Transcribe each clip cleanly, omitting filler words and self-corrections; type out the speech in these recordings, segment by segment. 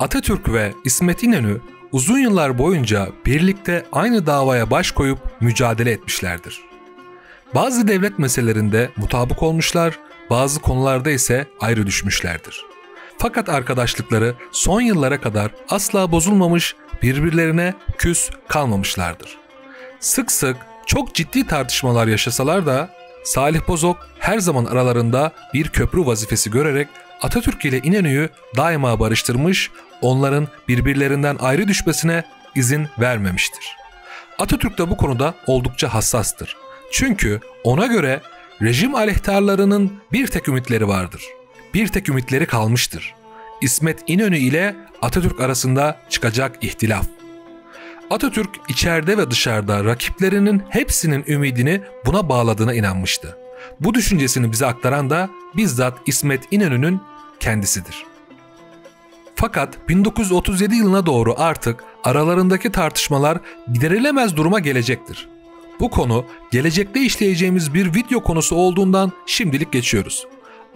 Atatürk ve İsmet İnönü uzun yıllar boyunca birlikte aynı davaya baş koyup mücadele etmişlerdir. Bazı devlet meselelerinde mutabık olmuşlar, bazı konularda ise ayrı düşmüşlerdir. Fakat arkadaşlıkları son yıllara kadar asla bozulmamış, birbirlerine küs kalmamışlardır. Sık sık çok ciddi tartışmalar yaşasalar da Salih Bozok her zaman aralarında bir köprü vazifesi görerek Atatürk ile İnönü'yü daima barıştırmış, onların birbirlerinden ayrı düşmesine izin vermemiştir. Atatürk de bu konuda oldukça hassastır. Çünkü ona göre rejim aleyhtarlarının bir tek ümitleri vardır. Bir tek ümitleri kalmıştır. İsmet İnönü ile Atatürk arasında çıkacak ihtilaf. Atatürk içeride ve dışarıda rakiplerinin hepsinin ümidini buna bağladığına inanmıştı. Bu düşüncesini bize aktaran da bizzat İsmet İnönü'nün kendisidir. Fakat 1937 yılına doğru artık aralarındaki tartışmalar giderilemez duruma gelecektir. Bu konu gelecekte işleyeceğimiz bir video konusu olduğundan şimdilik geçiyoruz.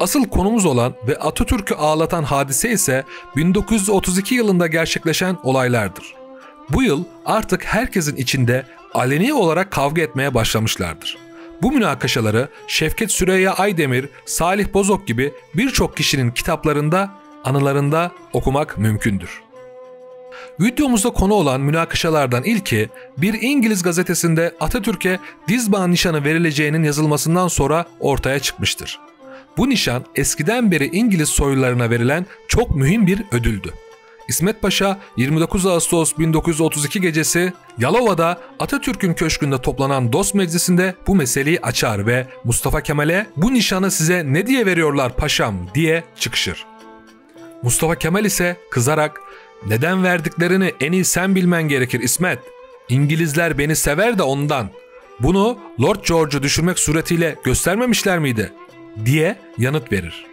Asıl konumuz olan ve Atatürk'ü ağlatan hadise ise 1932 yılında gerçekleşen olaylardır. Bu yıl artık herkesin içinde aleni olarak kavga etmeye başlamışlardır. Bu münakaşaları Şevket Süreyya Aydemir, Salih Bozok gibi birçok kişinin kitaplarında, anılarında okumak mümkündür. Videomuzda konu olan münakaşalardan ilki bir İngiliz gazetesinde Atatürk'e Dizban nişanı verileceğinin yazılmasından sonra ortaya çıkmıştır. Bu nişan eskiden beri İngiliz soylularına verilen çok mühim bir ödüldü. İsmet Paşa 29 Ağustos 1932 gecesi Yalova'da Atatürk'ün köşkünde toplanan dost meclisinde bu meseleyi açar ve Mustafa Kemal'e "Bu nişanı size ne diye veriyorlar paşam?" diye çıkışır. Mustafa Kemal ise kızarak "Neden verdiklerini en iyi sen bilmen gerekir İsmet. İngilizler beni sever de ondan. Bunu Lord George'u düşürmek suretiyle göstermemişler miydi?" diye yanıt verir.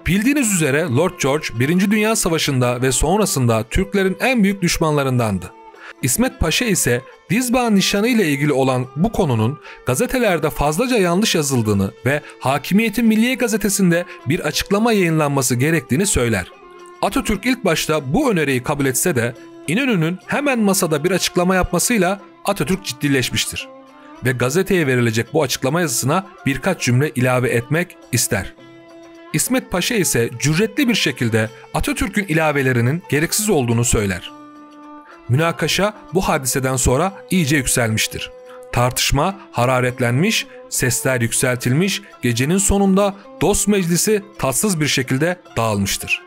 Bildiğiniz üzere Lord George 1. Dünya Savaşı'nda ve sonrasında Türklerin en büyük düşmanlarındandı. İsmet Paşa ise Dizban nişanı ile ilgili olan bu konunun gazetelerde fazlaca yanlış yazıldığını ve Hakimiyet'in Milliye Gazetesi'nde bir açıklama yayınlanması gerektiğini söyler. Atatürk ilk başta bu öneriyi kabul etse de İnönü'nün hemen masada bir açıklama yapmasıyla Atatürk ciddileşmiştir ve gazeteye verilecek bu açıklama yazısına birkaç cümle ilave etmek ister. İsmet Paşa ise cüretli bir şekilde Atatürk'ün ilavelerinin gereksiz olduğunu söyler. Münakaşa bu hadiseden sonra iyice yükselmiştir. Tartışma hararetlenmiş, sesler yükseltilmiş, gecenin sonunda dost meclisi tatsız bir şekilde dağılmıştır.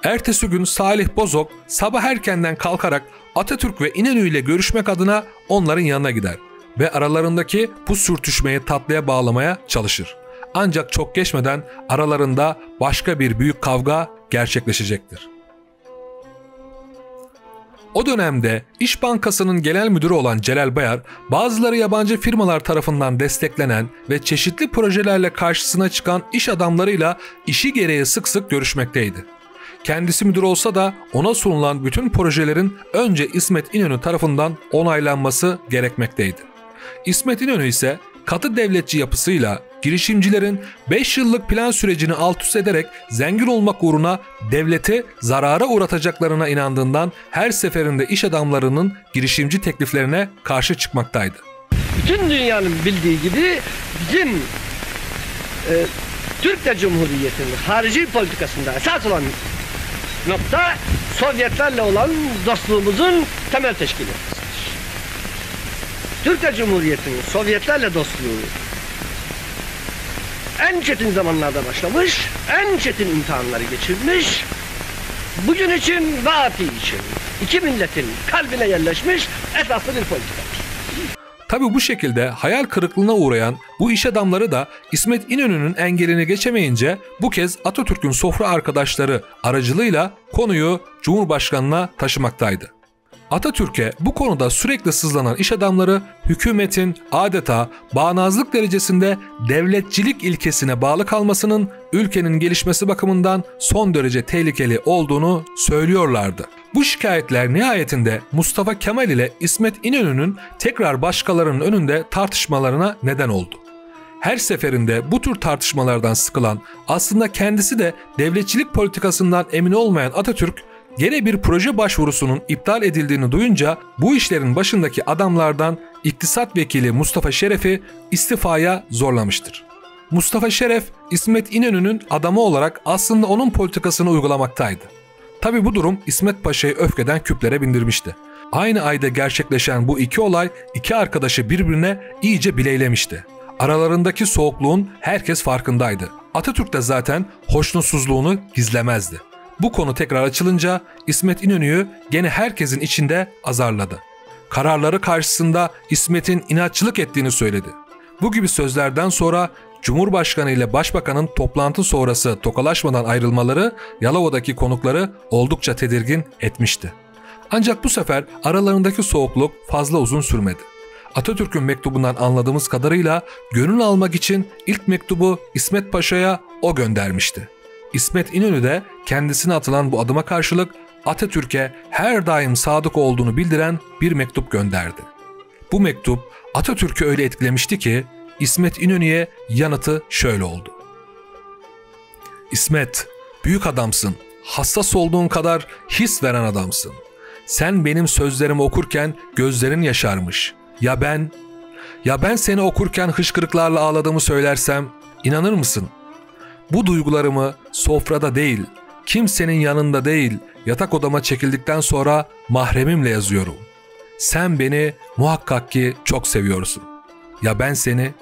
Ertesi gün Salih Bozok sabah erkenden kalkarak Atatürk ve İnönü ile görüşmek adına onların yanına gider ve aralarındaki bu sürtüşmeyi tatlıya bağlamaya çalışır. Ancak çok geçmeden aralarında başka bir büyük kavga gerçekleşecektir. O dönemde İş Bankası'nın genel müdürü olan Celal Bayar, bazıları yabancı firmalar tarafından desteklenen ve çeşitli projelerle karşısına çıkan iş adamlarıyla işi gereği sık sık görüşmekteydi. Kendisi müdür olsa da ona sunulan bütün projelerin önce İsmet İnönü tarafından onaylanması gerekmekteydi. İsmet İnönü ise katı devletçi yapısıyla girişimcilerin 5 yıllık plan sürecini alt üst ederek zengin olmak uğruna devleti zarara uğratacaklarına inandığından her seferinde iş adamlarının girişimci tekliflerine karşı çıkmaktaydı. Bütün dünyanın bildiği gibi bizim Türkiye Cumhuriyeti'nin harici politikasında esas olan nokta Sovyetlerle olan dostluğumuzun temel teşkil etmesidir. Türkiye Cumhuriyeti'nin Sovyetlerle dostluğu en çetin zamanlarda başlamış, en çetin imtihanları geçirmiş, bugün için ve ati için iki milletin kalbine yerleşmiş esaslı bir politikadır. Tabi bu şekilde hayal kırıklığına uğrayan bu iş adamları da İsmet İnönü'nün engelini geçemeyince bu kez Atatürk'ün sofra arkadaşları aracılığıyla konuyu Cumhurbaşkanı'na taşımaktaydı. Atatürk'e bu konuda sürekli sızlanan iş adamları hükümetin adeta bağnazlık derecesinde devletçilik ilkesine bağlı kalmasının ülkenin gelişmesi bakımından son derece tehlikeli olduğunu söylüyorlardı. Bu şikayetler nihayetinde Mustafa Kemal ile İsmet İnönü'nün tekrar başkalarının önünde tartışmalarına neden oldu. Her seferinde bu tür tartışmalardan sıkılan, aslında kendisi de devletçilik politikasından emin olmayan Atatürk, Gene bir proje başvurusunun iptal edildiğini duyunca bu işlerin başındaki adamlardan İktisat Vekili Mustafa Şeref'i istifaya zorlamıştır. Mustafa Şeref, İsmet İnönü'nün adamı olarak aslında onun politikasını uygulamaktaydı. Tabi bu durum İsmet Paşa'yı öfkeden küplere bindirmişti. Aynı ayda gerçekleşen bu iki olay iki arkadaşı birbirine iyice bileylemişti. Aralarındaki soğukluğun herkes farkındaydı. Atatürk de zaten hoşnutsuzluğunu gizlemezdi. Bu konu tekrar açılınca İsmet İnönü'yü gene herkesin içinde azarladı. Kararları karşısında İsmet'in inatçılık ettiğini söyledi. Bu gibi sözlerden sonra Cumhurbaşkanı ile Başbakanın toplantı sonrası tokalaşmadan ayrılmaları Yalova'daki konukları oldukça tedirgin etmişti. Ancak bu sefer aralarındaki soğukluk fazla uzun sürmedi. Atatürk'ün mektubundan anladığımız kadarıyla gönül almak için ilk mektubu İsmet Paşa'ya o göndermişti. İsmet İnönü de kendisine atılan bu adıma karşılık Atatürk'e her daim sadık olduğunu bildiren bir mektup gönderdi. Bu mektup Atatürk'ü öyle etkilemişti ki İsmet İnönü'ye yanıtı şöyle oldu. İsmet, büyük adamsın, hassas olduğun kadar his veren adamsın. Sen benim sözlerimi okurken gözlerin yaşarmış. Ya ben seni okurken hıçkırıklarla ağladığımı söylersem inanır mısın? Bu duygularımı sofrada değil, kimsenin yanında değil, yatak odama çekildikten sonra mahremimle yazıyorum. Sen beni muhakkak ki çok seviyorsun. Ya ben seni...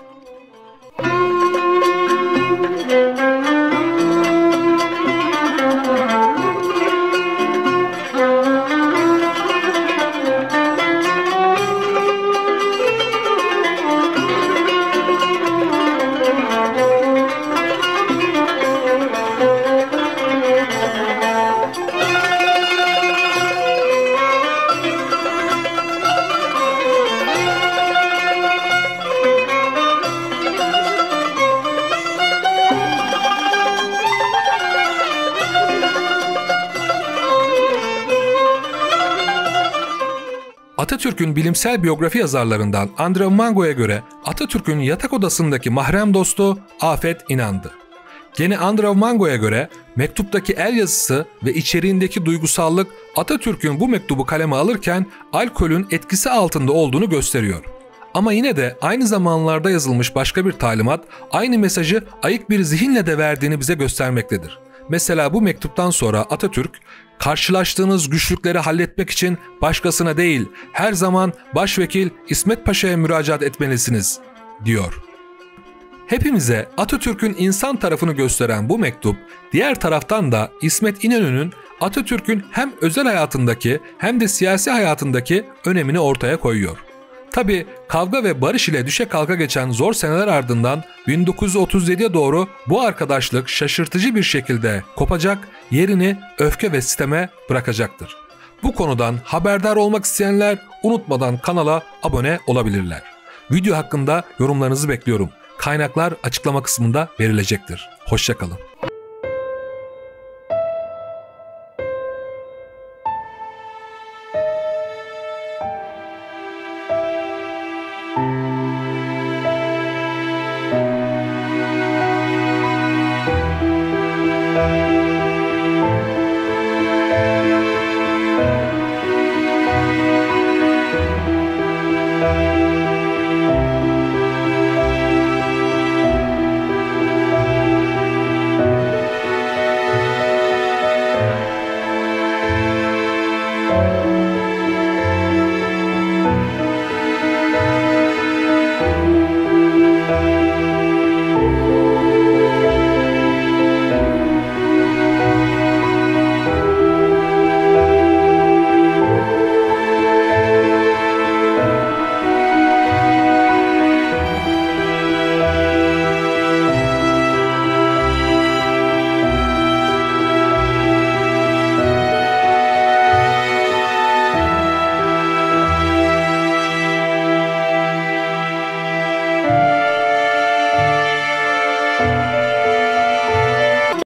Atatürk'ün bilimsel biyografi yazarlarından Andrew Mango'ya göre Atatürk'ün yatak odasındaki mahrem dostu Afet İnan'dı. Gene Andrew Mango'ya göre mektuptaki el yazısı ve içeriğindeki duygusallık Atatürk'ün bu mektubu kaleme alırken alkolün etkisi altında olduğunu gösteriyor. Ama yine de aynı zamanlarda yazılmış başka bir talimat aynı mesajı ayık bir zihinle de verdiğini bize göstermektedir. Mesela bu mektuptan sonra Atatürk, karşılaştığınız güçlükleri halletmek için başkasına değil, her zaman Başvekil İsmet Paşa'ya müracaat etmelisiniz, diyor. Hepimize Atatürk'ün insan tarafını gösteren bu mektup, diğer taraftan da İsmet İnönü'nün Atatürk'ün hem özel hayatındaki hem de siyasi hayatındaki önemini ortaya koyuyor. Tabi kavga ve barış ile düşe kalka geçen zor seneler ardından 1937'ye doğru bu arkadaşlık şaşırtıcı bir şekilde kopacak, yerini öfke ve siteme bırakacaktır. Bu konudan haberdar olmak isteyenler unutmadan kanala abone olabilirler. Video hakkında yorumlarınızı bekliyorum. Kaynaklar açıklama kısmında verilecektir. Hoşça kalın.